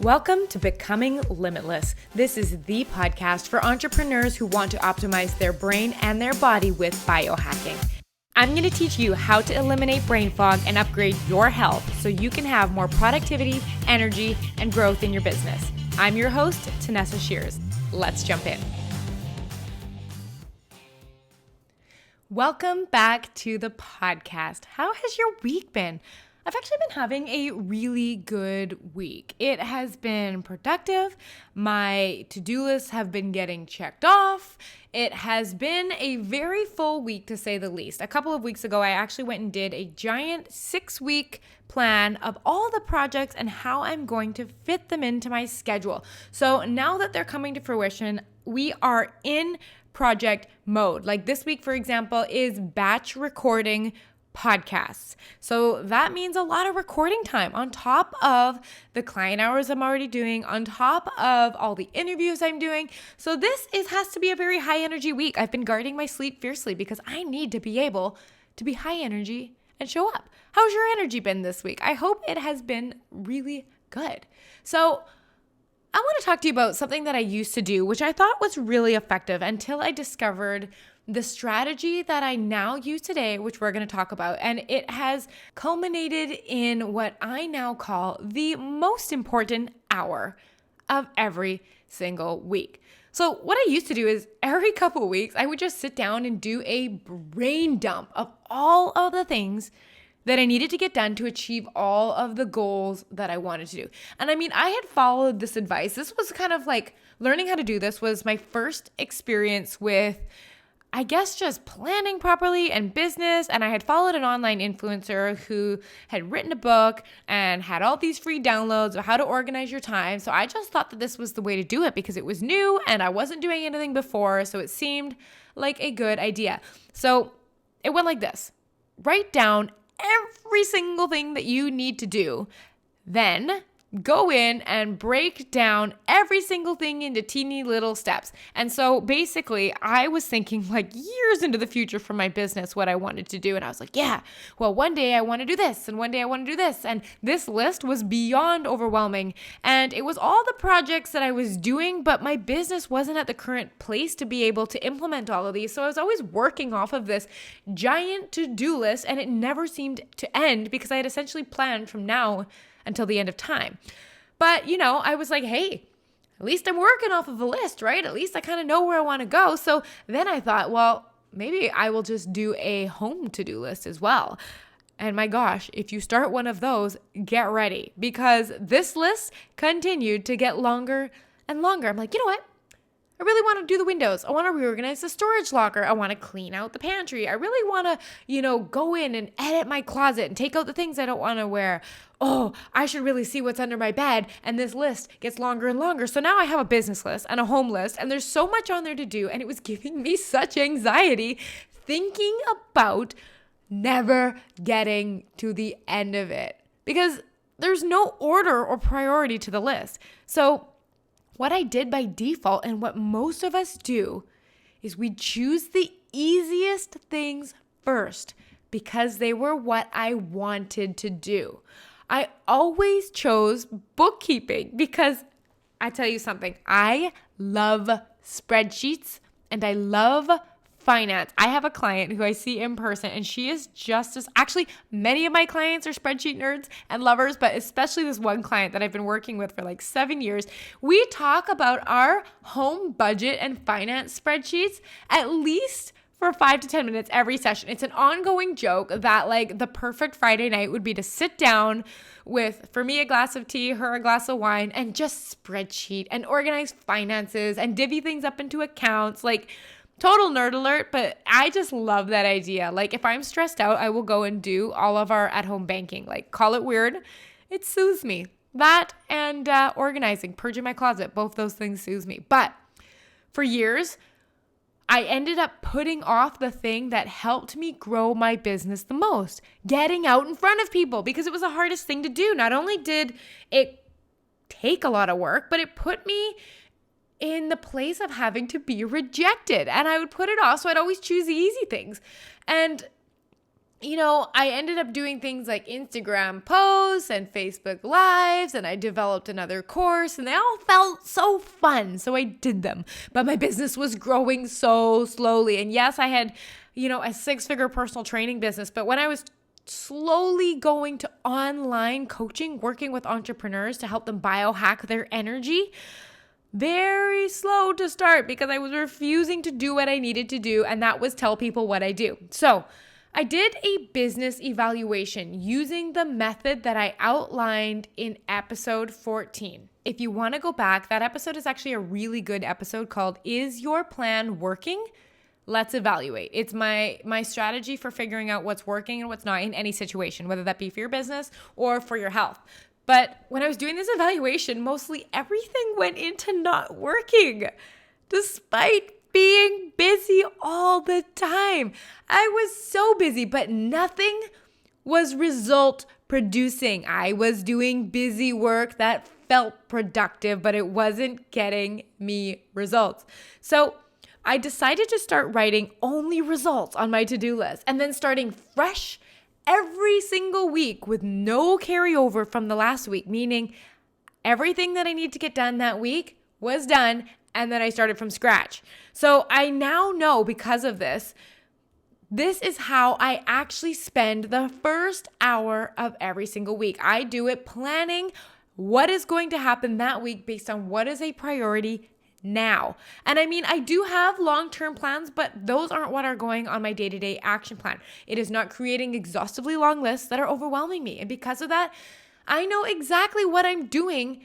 Welcome to Becoming Limitless. This is the podcast for entrepreneurs who want to optimize their brain and their body with biohacking. I'm going to teach you how to eliminate brain fog and upgrade your health so you can have more productivity, energy, and growth in your business. I'm your host, Tanessa Shears. Let's jump in. Welcome back to the podcast. How has your week been? I've actually been having a really good week. It has been productive. My to-do lists have been getting checked off. It has been a very full week, to say the least. A couple of weeks ago, I actually went and did a giant 6-week plan of all the projects and how I'm going to fit them into my schedule. So now that they're coming to fruition, we are in project mode. Like this week, for example, is batch recording podcasts. So that means a lot of recording time on top of the client hours I'm already doing, on top of all the interviews I'm doing. So this has to be a very high energy week. I've been guarding my sleep fiercely because I need to be able to be high energy and show up. How's your energy been this week? I hope it has been really good. So I want to talk to you about something that I used to do, which I thought was really effective until I discovered the strategy that I now use today, which we're going to talk about. And it has culminated in what I now call the most important hour of every single week. So what I used to do is every couple of weeks, I would just sit down and do a brain dump of all of the things that I needed to get done to achieve all of the goals that I wanted to do. And I mean, I had followed this advice. This was kind of like learning how to do this was my first experience with, I guess, just planning properly and business. And I had followed an online influencer who had written a book and had all these free downloads of how to organize your time. So I just thought that this was the way to do it because it was new and I wasn't doing anything before. So it seemed like a good idea. So it went like this: write down every single thing that you need to do, then go in and break down every single thing into teeny little steps. And so basically I was thinking like years into the future for my business, what I wanted to do. And I was like, yeah, well, one day I want to do this and one day I want to do this. And this list was beyond overwhelming. And it was all the projects that I was doing, but my business wasn't at the current place to be able to implement all of these. So I was always working off of this giant to-do list and it never seemed to end because I had essentially planned from now until the end of time. But, I was like, hey, at least I'm working off of a list, right? At least I kind of know where I want to go. So then I thought, well, maybe I will just do a home to-do list as well. And my gosh, if you start one of those, get ready because this list continued to get longer and longer. I'm like, you know what? I really want to do the windows. I want to reorganize the storage locker. I want to clean out the pantry. I really want to, go in and edit my closet and take out the things I don't want to wear. Oh, I should really see what's under my bed. And this list gets longer and longer. So now I have a business list and a home list, and there's so much on there to do. And it was giving me such anxiety thinking about never getting to the end of it because there's no order or priority to the list. So what I did by default and what most of us do is we choose the easiest things first because they were what I wanted to do. I always chose bookkeeping because I tell you something, I love spreadsheets and I love finance. I have a client who I see in person and she is just as, actually many of my clients are spreadsheet nerds and lovers, but especially this one client that I've been working with for like 7 years. We talk about our home budget and finance spreadsheets at least for 5 to 10 minutes every session. It's an ongoing joke that like the perfect Friday night would be to sit down with, for me, a glass of tea, her a glass of wine, and just spreadsheet and organize finances and divvy things up into accounts. Like, total nerd alert, but I just love that idea. Like if I'm stressed out, I will go and do all of our at-home banking. Like call it weird. It soothes me. That and organizing, purging my closet, both those things soothe me. But for years, I ended up putting off the thing that helped me grow my business the most, getting out in front of people because it was the hardest thing to do. Not only did it take a lot of work, but it put me in the place of having to be rejected. And I would put it off. So I'd always choose the easy things. And I ended up doing things like Instagram posts and Facebook lives, and I developed another course, and they all felt so fun. So I did them, but my business was growing so slowly. And yes, I had, a 6-figure personal training business, but when I was slowly going to online coaching, working with entrepreneurs to help them biohack their energy, very slow to start because I was refusing to do what I needed to do, and that was tell people what I do. So I did a business evaluation using the method that I outlined in episode 14. If you want to go back, that episode is actually a really good episode called Is Your Plan Working? Let's evaluate. It's my strategy for figuring out what's working and what's not in any situation, whether that be for your business or for your health. But when I was doing this evaluation, mostly everything went into not working, despite being busy all the time. I was so busy, but nothing was result producing. I was doing busy work that felt productive, but it wasn't getting me results. So I decided to start writing only results on my to-do list and then starting fresh every single week with no carryover from the last week, meaning everything that I need to get done that week was done, and then I started from scratch. So I now know, because of this is how I actually spend the first hour of every single week. I do it planning what is going to happen that week based on what is a priority now. And I do have long-term plans, but those aren't what are going on my day-to-day action plan. It is not creating exhaustively long lists that are overwhelming me. And because of that, I know exactly what I'm doing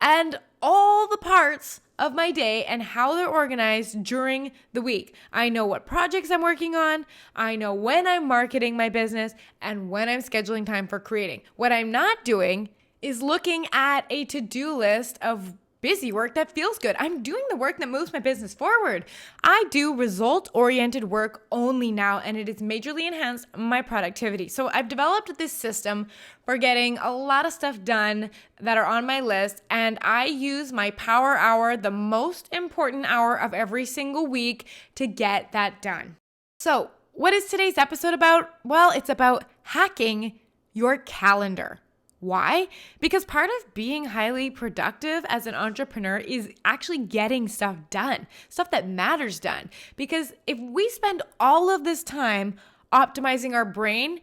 and all the parts of my day and how they're organized during the week. I know what projects I'm working on. I know when I'm marketing my business and when I'm scheduling time for creating. What I'm not doing is looking at a to-do list of busy work that feels good. I'm doing the work that moves my business forward. I do result-oriented work only now, and it has majorly enhanced my productivity. So I've developed this system for getting a lot of stuff done that are on my list, and I use my power hour, the most important hour of every single week, to get that done. So what is today's episode about? Well, it's about hacking your calendar. Why? Because part of being highly productive as an entrepreneur is actually getting stuff done, stuff that matters done. Because if we spend all of this time optimizing our brain,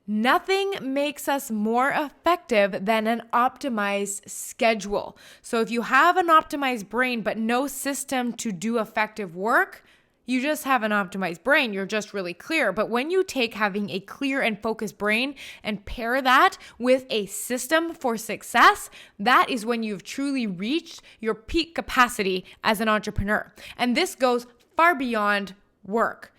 nothing makes us more effective than an optimized schedule. So if you have an optimized brain but no system to do effective work, you just have an optimized brain. You're just really clear. But when you take having a clear and focused brain and pair that with a system for success, that is when you've truly reached your peak capacity as an entrepreneur. And this goes far beyond work.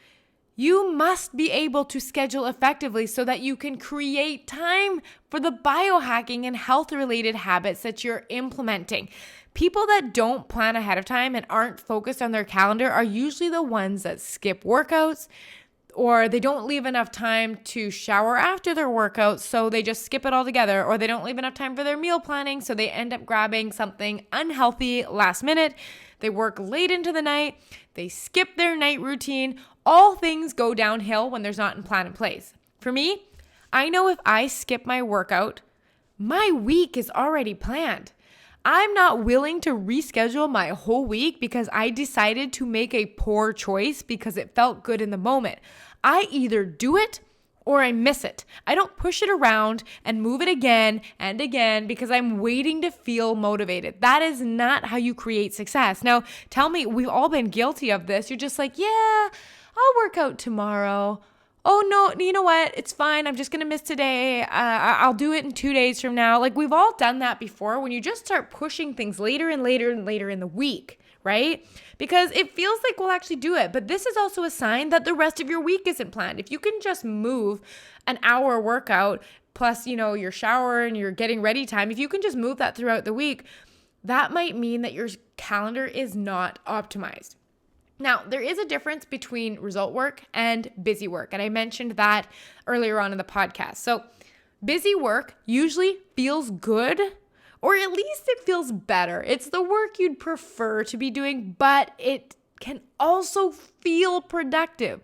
You must be able to schedule effectively so that you can create time for the biohacking and health-related habits that you're implementing. People that don't plan ahead of time and aren't focused on their calendar are usually the ones that skip workouts, or they don't leave enough time to shower after their workouts, so they just skip it all together, or they don't leave enough time for their meal planning, so they end up grabbing something unhealthy last minute. They work late into the night, they skip their night routine. All things go downhill when there's not a plan in place. For me, I know if I skip my workout, my week is already planned. I'm not willing to reschedule my whole week because I decided to make a poor choice because it felt good in the moment. I either do it or I miss it. I don't push it around and move it again and again because I'm waiting to feel motivated. That is not how you create success. Now, tell me, we've all been guilty of this. You're just like, yeah, I'll work out tomorrow. Oh, no, you know what? It's fine. I'm just going to miss today. I'll do it in 2 days from now. Like, we've all done that before when you just start pushing things later and later and later in the week, right? Because it feels like we'll actually do it. But this is also a sign that the rest of your week isn't planned. If you can just move an hour workout plus, your shower and your getting ready time, if you can just move that throughout the week, that might mean that your calendar is not optimized. Now, there is a difference between result work and busy work, and I mentioned that earlier on in the podcast. So busy work usually feels good, or at least it feels better. It's the work you'd prefer to be doing, but it can also feel productive.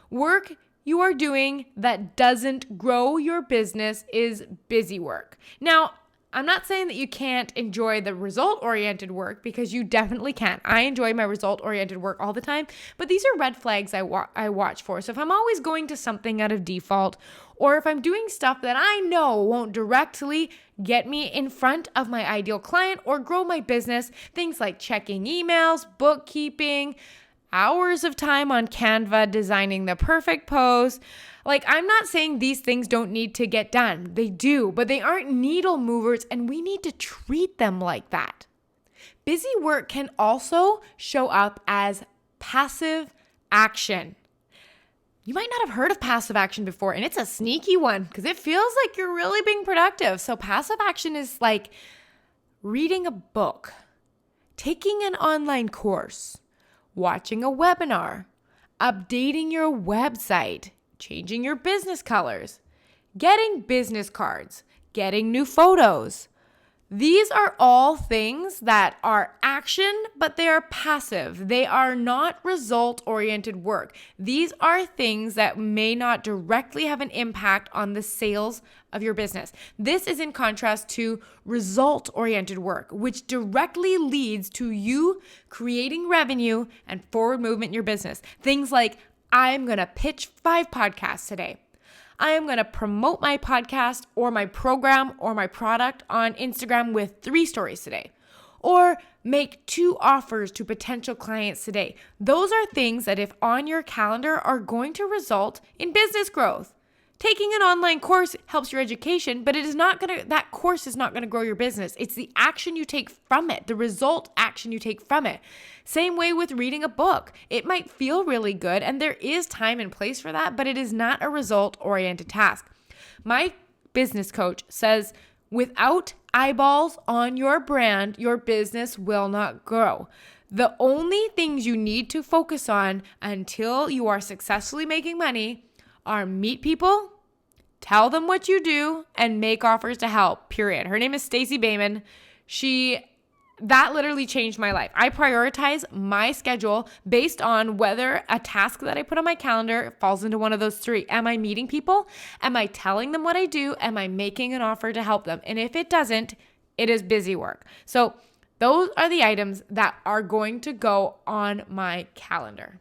Work you are doing that doesn't grow your business is busy work. Now, I'm not saying that you can't enjoy the result-oriented work, because you definitely can. I enjoy my result-oriented work all the time, but these are red flags I watch for. So if I'm always going to something out of default, or if I'm doing stuff that I know won't directly get me in front of my ideal client or grow my business, things like checking emails, bookkeeping, hours of time on Canva designing the perfect post. Like, I'm not saying these things don't need to get done. They do, but they aren't needle movers, and we need to treat them like that. Busy work can also show up as passive action. You might not have heard of passive action before, and it's a sneaky one because it feels like you're really being productive. So passive action is like reading a book, taking an online course, watching a webinar, updating your website, changing your business colors, getting business cards, getting new photos. These are all things that are action, but they are passive. They are not result-oriented work. These are things that may not directly have an impact on the sales of your business. This is in contrast to result-oriented work, which directly leads to you creating revenue and forward movement in your business. Things like, I'm going to pitch 5 podcasts today. I am going to promote my podcast or my program or my product on Instagram with 3 stories today. Or make 2 offers to potential clients today. Those are things that, if on your calendar, are going to result in business growth. Taking an online course helps your education, but that course is not going to grow your business. It's the action you take from it, the result action you take from it. Same way with reading a book. It might feel really good, and there is time and place for that, but it is not a result-oriented task. My business coach says, without eyeballs on your brand, your business will not grow. The only things you need to focus on until you are successfully making money are meet people, tell them what you do, and make offers to help, period. Her name is Stacey Bayman. That literally changed my life. I prioritize my schedule based on whether a task that I put on my calendar falls into one of those 3. Am I meeting people? Am I telling them what I do? Am I making an offer to help them? And if it doesn't, it is busy work. So those are the items that are going to go on my calendar.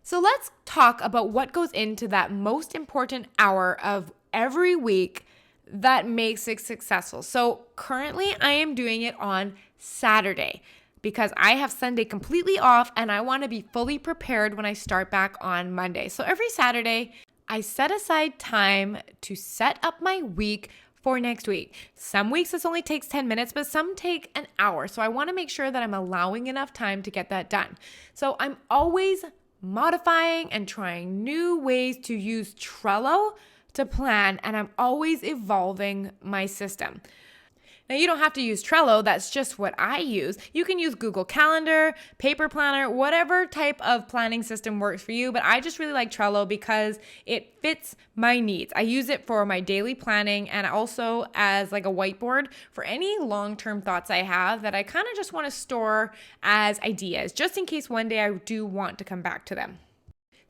So let's talk about what goes into that most important hour of every week that makes it successful. So currently I am doing it on Saturday because I have Sunday completely off and I want to be fully prepared when I start back on Monday. So every Saturday I set aside time to set up my week for next week. Some weeks this only takes 10 minutes, but some take an hour. So I want to make sure that I'm allowing enough time to get that done. So I'm always modifying and trying new ways to use Trello to plan, and I'm always evolving my system. Now, you don't have to use Trello. That's just what I use. You can use Google Calendar, Paper Planner, whatever type of planning system works for you. But I just really like Trello because it fits my needs. I use it for my daily planning and also as like a whiteboard for any long-term thoughts I have that I kind of just want to store as ideas, just in case one day I do want to come back to them.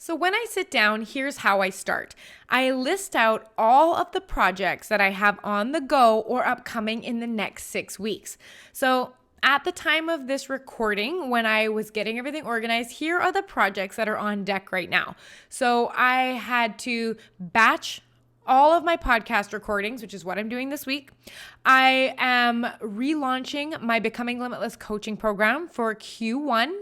So when I sit down, here's how I start. I list out all of the projects that I have on the go or upcoming in the next 6 weeks. So at the time of this recording, when I was getting everything organized, here are the projects that are on deck right now. So I had to batch all of my podcast recordings, which is what I'm doing this week. I am relaunching my Becoming Limitless coaching program for Q1.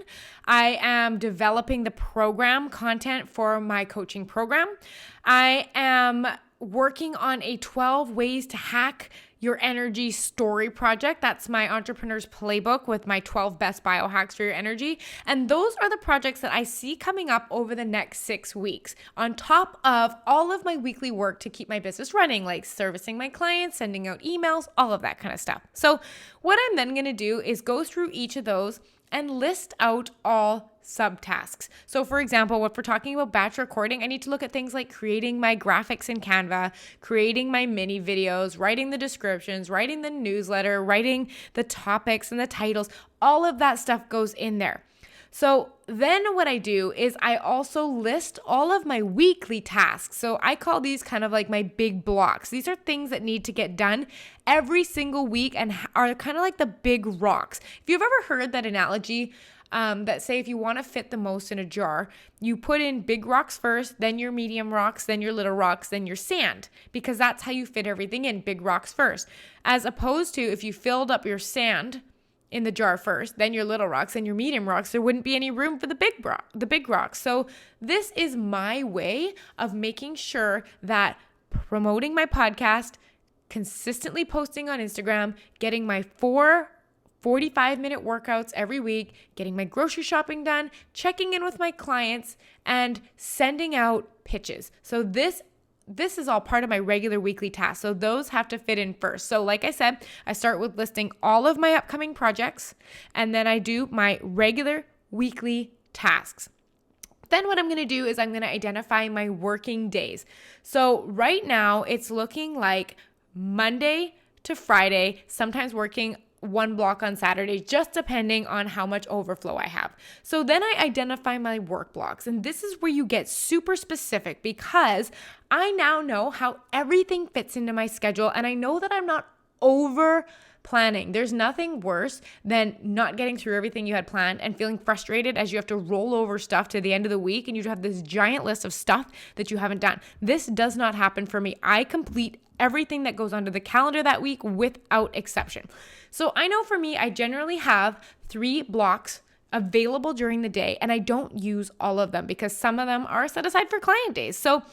I am developing the program content for my coaching program. I am working on a 12 ways to hack your energy story project. That's my entrepreneur's playbook with my 12 best biohacks for your energy. And those are the projects that I see coming up over the next 6 weeks, on top of all of my weekly work to keep my business running, like servicing my clients, sending out emails, all of that kind of stuff. So what I'm then going to do is go through each of those and list out all subtasks. So for example, if we're talking about batch recording, I need to look at things like creating my graphics in Canva, creating my mini videos, writing the descriptions, writing the newsletter, writing the topics and the titles. All of that stuff goes in there. So then what I do is I also list all of my weekly tasks. So I call these kind of like my big blocks. These are things that need to get done every single week and are kind of like the big rocks. If you've ever heard that analogy, that say if you want to fit the most in a jar, you put in big rocks first, then your medium rocks, then your little rocks, then your sand, because that's how you fit everything in, big rocks first. As opposed to if you filled up your sand in the jar first, then your little rocks and your medium rocks, there wouldn't be any room for the big rocks. So this is my way of making sure that promoting my podcast, consistently posting on Instagram, getting my 45-minute workouts every week, getting my grocery shopping done, checking in with my clients, and sending out pitches. So this is all part of my regular weekly tasks. So those have to fit in first. So like I said, I start with listing all of my upcoming projects, and then I do my regular weekly tasks. Then what I'm going to do is I'm going to identify my working days. So right now it's looking like Monday to Friday, sometimes working one block on Saturday, just depending on how much overflow I have. So then I identify my work blocks. And this is where you get super specific, because I now know how everything fits into my schedule. And I know that I'm not over planning. There's nothing worse than not getting through everything you had planned and feeling frustrated as you have to roll over stuff to the end of the week and you have this giant list of stuff that you haven't done. This does not happen for me. I complete everything that goes onto the calendar that week without exception. So I know for me, I generally have 3 blocks available during the day, and I don't use all of them because some of them are set aside for client days. So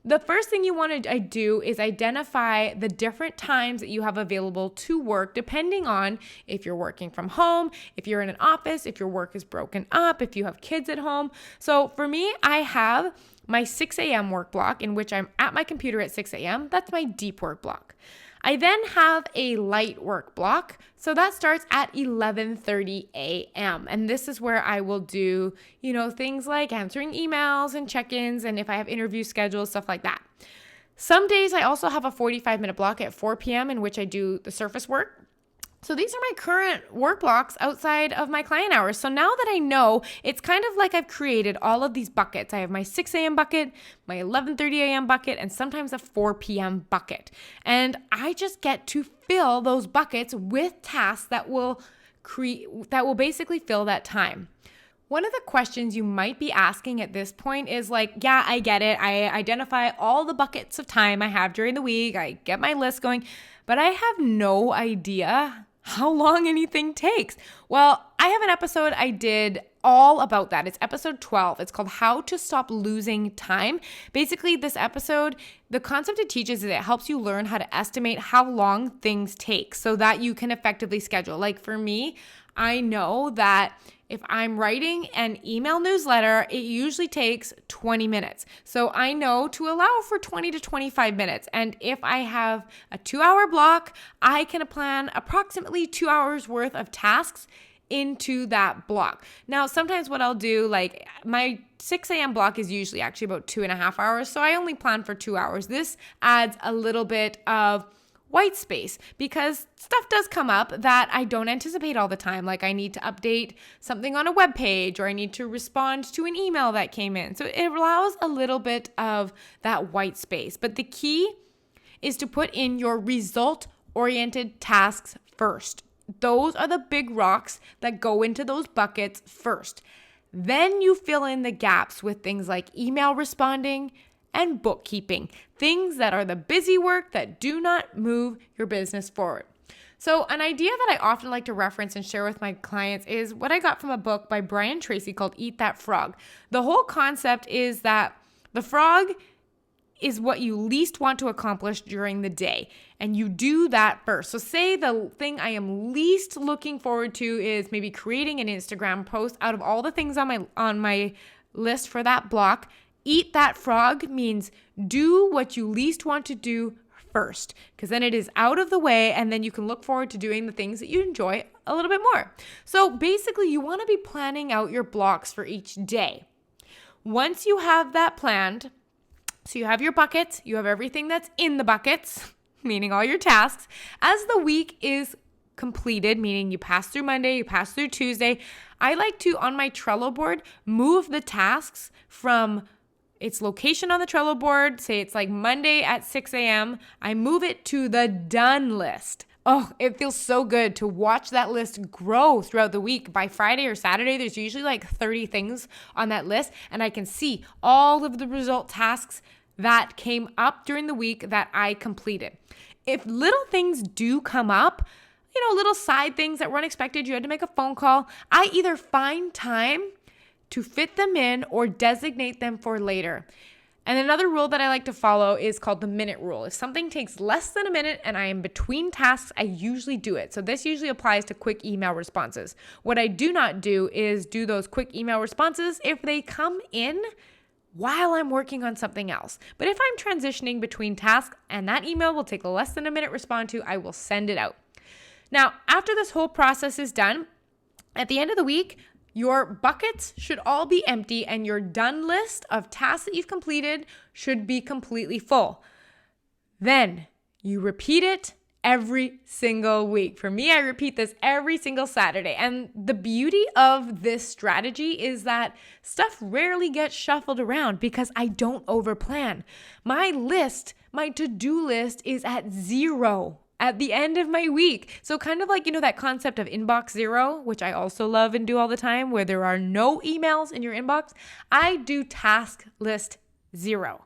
the first thing you want to do is identify the different times that you have available to work, depending on if you're working from home, if you're in an office, if your work is broken up, if you have kids at home. So for me, I have my 6 a.m. work block in which I'm at my computer at 6 a.m. That's my deep work block. I then have a light work block. So that starts at 11:30 a.m. And this is where I will do, things like answering emails and check-ins, and if I have interview schedules, stuff like that. Some days I also have a 45-minute block at 4 p.m. in which I do the surface work. So these are my current work blocks outside of my client hours. So now that I know, it's kind of like I've created all of these buckets. I have my 6 a.m. bucket, my 11:30 a.m. bucket, and sometimes a 4 p.m. bucket. And I just get to fill those buckets with tasks that will basically fill that time. One of the questions you might be asking at this point is like, yeah, I get it. I identify all the buckets of time I have during the week. I get my list going, but I have no idea how long anything takes. Well, I have an episode I did all about that. It's episode 12. It's called How to Stop Losing Time. Basically, this episode, the concept it teaches is it helps you learn how to estimate how long things take so that you can effectively schedule. Like for me, I know that if I'm writing an email newsletter, it usually takes 20 minutes. So I know to allow for 20 to 25 minutes. And if I have a 2-hour block, I can plan approximately 2 hours worth of tasks into that block. Now, sometimes what I'll do, like my 6 a.m. block is usually actually about 2.5 hours. So I only plan for 2 hours. This adds a little bit of white space because stuff does come up that I don't anticipate all the time. Like I need to update something on a web page or I need to respond to an email that came in. So it allows a little bit of that white space. But the key is to put in your result-oriented tasks first. Those are the big rocks that go into those buckets first. Then you fill in the gaps with things like email responding and bookkeeping, things that are the busy work that do not move your business forward. So an idea that I often like to reference and share with my clients is what I got from a book by Brian Tracy called Eat That Frog. The whole concept is that the frog is what you least want to accomplish during the day, and you do that first. So say the thing I am least looking forward to is maybe creating an Instagram post. Out of all the things on my list for that block, Eat That Frog means do what you least want to do first, because then it is out of the way and then you can look forward to doing the things that you enjoy a little bit more. So basically, you want to be planning out your blocks for each day. Once you have that planned, so you have your buckets, you have everything that's in the buckets, meaning all your tasks. As the week is completed, meaning you pass through Monday, you pass through Tuesday, I like to, on my Trello board, move the tasks from its location on the Trello board. Say it's like Monday at 6 a.m. I move it to the done list. Oh, it feels so good to watch that list grow throughout the week. By Friday or Saturday, there's usually like 30 things on that list, and I can see all of the result tasks that came up during the week that I completed. If little things do come up, little side things that were unexpected, you had to make a phone call, I either find time to fit them in or designate them for later. And another rule that I like to follow is called the minute rule. If something takes less than a minute and I am between tasks, I usually do it. So this usually applies to quick email responses. What I do not do is do those quick email responses if they come in while I'm working on something else. But if I'm transitioning between tasks and that email will take less than a minute to respond to, I will send it out. Now, after this whole process is done, at the end of the week, your buckets should all be empty and your done list of tasks that you've completed should be completely full. Then you repeat it every single week. For me, I repeat this every single Saturday. And the beauty of this strategy is that stuff rarely gets shuffled around because I don't overplan. My to-do list is at 0 at the end of my week. So kind of like, that concept of inbox zero, which I also love and do all the time, where there are no emails in your inbox. I do task list 0.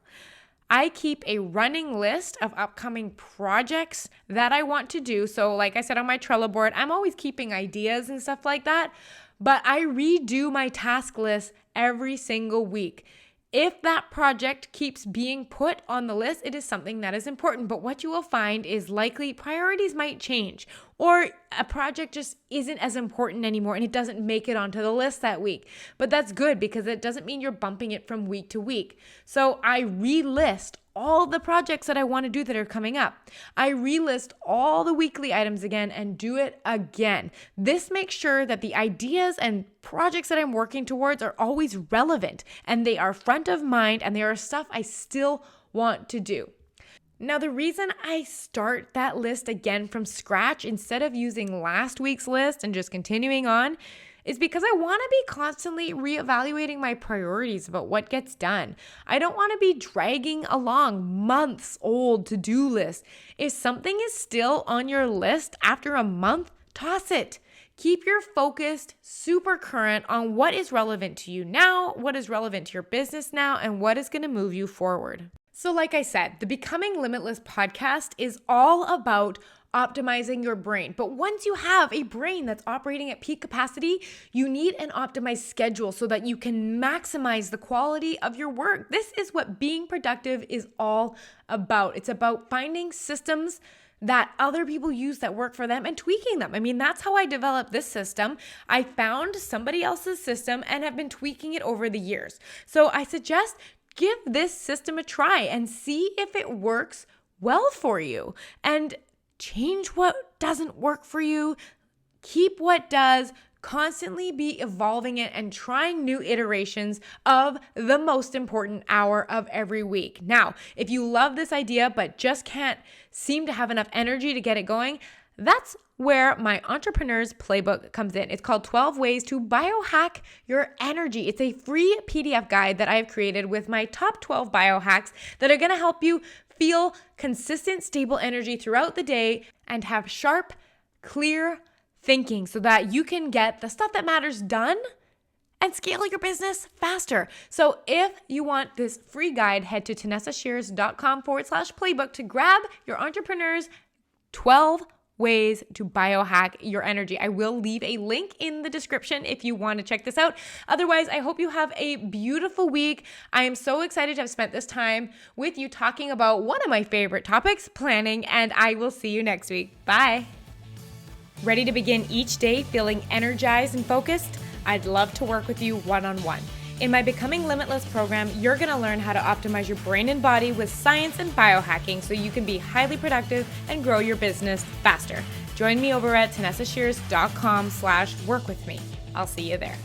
I keep a running list of upcoming projects that I want to do. So like I said on my Trello board, I'm always keeping ideas and stuff like that, but I redo my task list every single week. If that project keeps being put on the list, it is something that is important. But what you will find is likely priorities might change, or a project just isn't as important anymore and it doesn't make it onto the list that week. But that's good because it doesn't mean you're bumping it from week to week. So I relist all the projects that I want to do that are coming up. I relist all the weekly items again and do it again. This makes sure that the ideas and projects that I'm working towards are always relevant and they are front of mind and they are stuff I still want to do. Now, the reason I start that list again from scratch instead of using last week's list and just continuing on is because I want to be constantly reevaluating my priorities about what gets done. I don't want to be dragging along months old to-do lists. If something is still on your list after a month, toss it. Keep your focus super current on what is relevant to you now, what is relevant to your business now, and what is going to move you forward. So like I said, the Becoming Limitless podcast is all about optimizing your brain. But once you have a brain that's operating at peak capacity, you need an optimized schedule so that you can maximize the quality of your work. This is what being productive is all about. It's about finding systems that other people use that work for them and tweaking them. I mean, that's how I developed this system. I found somebody else's system and have been tweaking it over the years. So I suggest give this system a try and see if it works well for you. And change what doesn't work for you, keep what does, constantly be evolving it and trying new iterations of the most important hour of every week. Now, if you love this idea but just can't seem to have enough energy to get it going, that's where my Entrepreneur's Playbook comes in. It's called 12 Ways to Biohack Your Energy. It's a free PDF guide that I've created with my top 12 biohacks that are going to help you feel consistent, stable energy throughout the day and have sharp, clear thinking so that you can get the stuff that matters done and scale your business faster. So if you want this free guide, head to tanessashears.com/playbook to grab your Entrepreneur's 12 ways to biohack your energy. I will leave a link in the description if you want to check this out. Otherwise, I hope you have a beautiful week. I am so excited to have spent this time with you talking about one of my favorite topics, planning, and I will see you next week. Bye. Ready to begin each day feeling energized and focused? I'd love to work with you one-on-one. In my Becoming Limitless program, you're going to learn how to optimize your brain and body with science and biohacking so you can be highly productive and grow your business faster. Join me over at tanessashears.com/work with me. I'll see you there.